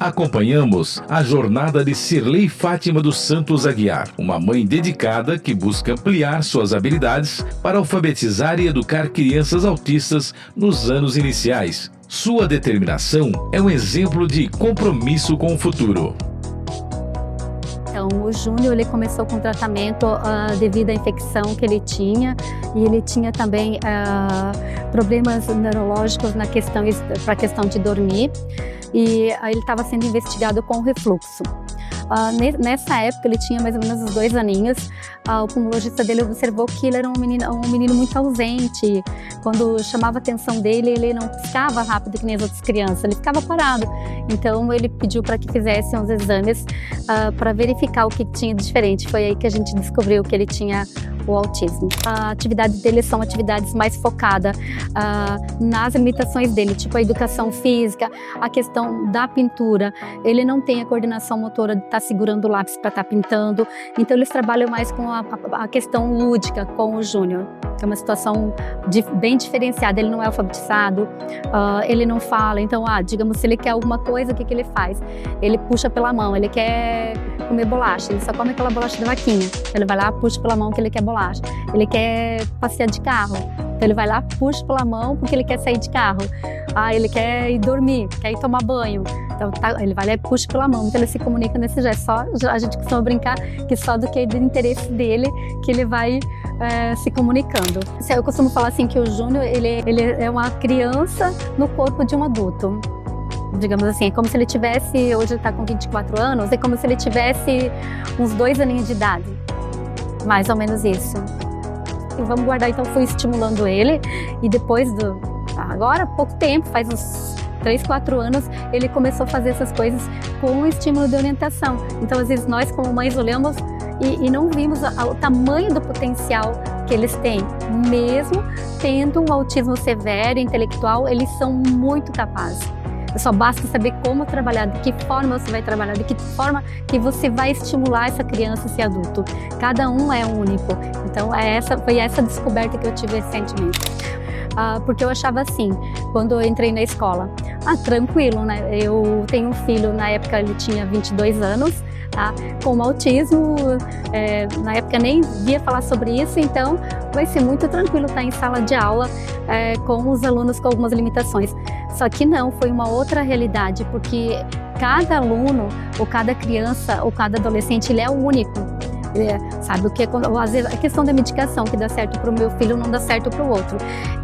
Acompanhamos a jornada de Cirlei Fátima dos Santos Aguiar, uma mãe dedicada que busca ampliar suas habilidades para alfabetizar e educar crianças autistas nos anos iniciais. Sua determinação é um exemplo de compromisso com o futuro. Então, o Júnior ele começou com tratamento devido à infecção que ele tinha, e ele tinha também problemas neurológicos para a questão de dormir, e ele estava sendo investigado com refluxo. Nessa época ele tinha mais ou menos uns 2 aninhos. O pulmonologista dele observou que ele era um menino muito ausente. Quando chamava a atenção dele, ele não piscava rápido que nem as outras crianças, ele ficava parado. Então ele pediu para que fizessem uns exames para verificar o que tinha de diferente. Foi aí que a gente descobriu que ele tinha o autismo. A atividade dele são atividades mais focadas nas limitações dele, tipo a educação física, a questão da pintura. Ele não tem a coordenação motora de estar segurando o lápis para estar pintando, então eles trabalham mais com a questão lúdica com o Júnior, que é uma situação bem diferenciada. Ele não é alfabetizado, ele não fala, então, digamos, se ele quer alguma coisa, o que ele faz? Ele puxa pela mão, ele quer comer bolacha, ele só come aquela bolacha da vaquinha, ele vai lá, puxa pela mão que ele quer bolacha. Ele quer passear de carro, então ele vai lá, puxa pela mão porque ele quer sair de carro. Ele quer ir dormir, quer ir tomar banho, então ele vai lá e puxa pela mão, então ele se comunica nesse gesto. A gente costuma brincar que só do que é do interesse dele que ele vai se comunicando. Eu costumo falar assim que o Júnior ele é uma criança no corpo de um adulto. Digamos assim, é como se ele tivesse, hoje ele está com 24 anos, é como se ele tivesse uns 2 aninhos de idade, mais ou menos isso. E vamos guardar, então fui estimulando ele, e depois agora há pouco tempo, faz uns 3, 4 anos, ele começou a fazer essas coisas com o estímulo de orientação. Então às vezes nós como mães olhamos e não vimos o tamanho do potencial que eles têm. Mesmo tendo um autismo severo, intelectual, eles são muito capazes. Só basta saber como trabalhar, de que forma você vai trabalhar, de que forma que você vai estimular essa criança, esse adulto. Cada um é único. Então foi essa descoberta que eu tive recentemente. Porque eu achava assim, quando eu entrei na escola, tranquilo, né? Eu tenho um filho, na época ele tinha 22 anos, com autismo, na época nem via falar sobre isso, então vai ser muito tranquilo estar em sala de aula com os alunos com algumas limitações. Só que não, foi uma outra realidade, porque cada aluno, ou cada criança, ou cada adolescente, ele é único. Sabe o que? Às vezes a questão da medicação que dá certo para o meu filho não dá certo para o outro.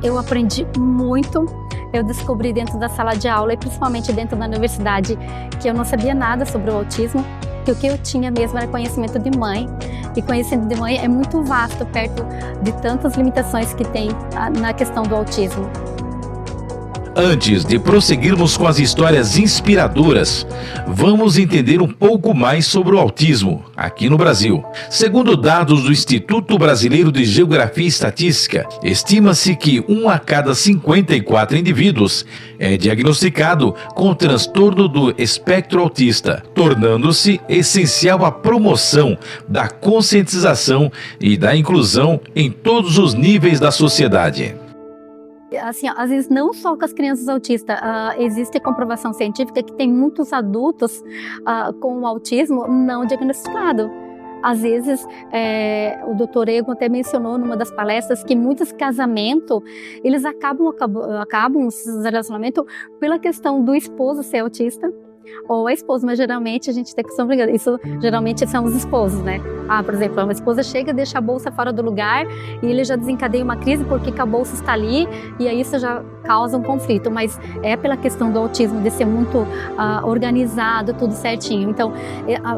Eu aprendi muito, eu descobri dentro da sala de aula e principalmente dentro da universidade que eu não sabia nada sobre o autismo, que o que eu tinha mesmo era conhecimento de mãe, e conhecimento de mãe é muito vasto perto de tantas limitações que tem na questão do autismo. Antes de prosseguirmos com as histórias inspiradoras, vamos entender um pouco mais sobre o autismo aqui no Brasil. Segundo dados do Instituto Brasileiro de Geografia e Estatística, estima-se que 1 a cada 54 indivíduos é diagnosticado com o transtorno do espectro autista, tornando-se essencial a promoção da conscientização e da inclusão em todos os níveis da sociedade. Assim, às vezes não só com as crianças autistas, existe comprovação científica que tem muitos adultos com autismo não diagnosticado. Às vezes, o Dr. Ego até mencionou numa das palestras que muitos casamentos, eles acabam esses relacionamentos pela questão do esposo ser autista, ou a esposa, mas geralmente a gente tem que estar brigando. Isso geralmente são os esposos, né? Por exemplo, uma esposa chega, deixa a bolsa fora do lugar e ele já desencadeia uma crise porque a bolsa está ali, e aí isso já causa um conflito, mas é pela questão do autismo, de ser muito organizado, tudo certinho. Então,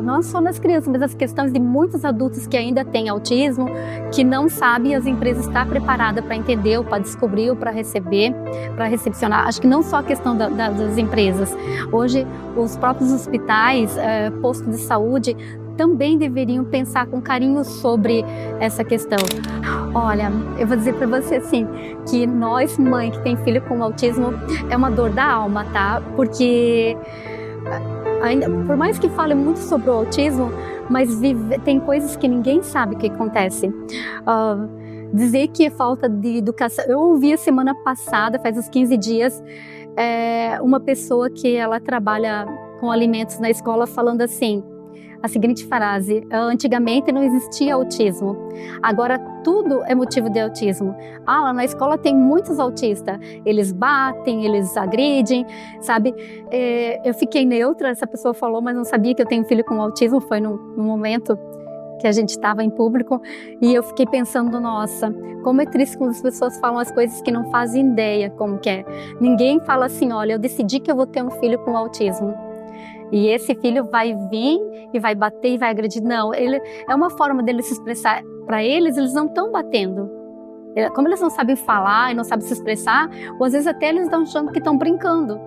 não só nas crianças, mas as questões de muitos adultos que ainda têm autismo, que não sabem, as empresas estão preparadas para entender, ou para descobrir, ou para receber, para recepcionar. Acho que não só a questão das empresas. Hoje, os próprios hospitais, postos de saúde, também deveriam pensar com carinho sobre essa questão. Olha, eu vou dizer para você assim, que nós, mãe que tem filho com autismo, é uma dor da alma, tá? Porque, por mais que fale muito sobre o autismo, mas tem coisas que ninguém sabe o que acontece. Dizer que é falta de educação. Eu ouvi a semana passada, faz uns 15 dias, uma pessoa que ela trabalha com alimentos na escola falando assim, a seguinte frase: antigamente não existia autismo, agora tudo é motivo de autismo. Lá na escola tem muitos autistas, eles batem, eles agridem, sabe? Eu fiquei neutra, essa pessoa falou, mas não sabia que eu tenho um filho com autismo, foi no momento que a gente estava em público, e eu fiquei pensando, nossa, como é triste quando as pessoas falam as coisas que não fazem ideia como que é. Ninguém fala assim, olha, eu decidi que eu vou ter um filho com autismo. E esse filho vai vir e vai bater e vai agredir. Não, é uma forma dele se expressar. Para eles não estão batendo. Como eles não sabem falar e não sabem se expressar, ou às vezes até eles estão achando que estão brincando.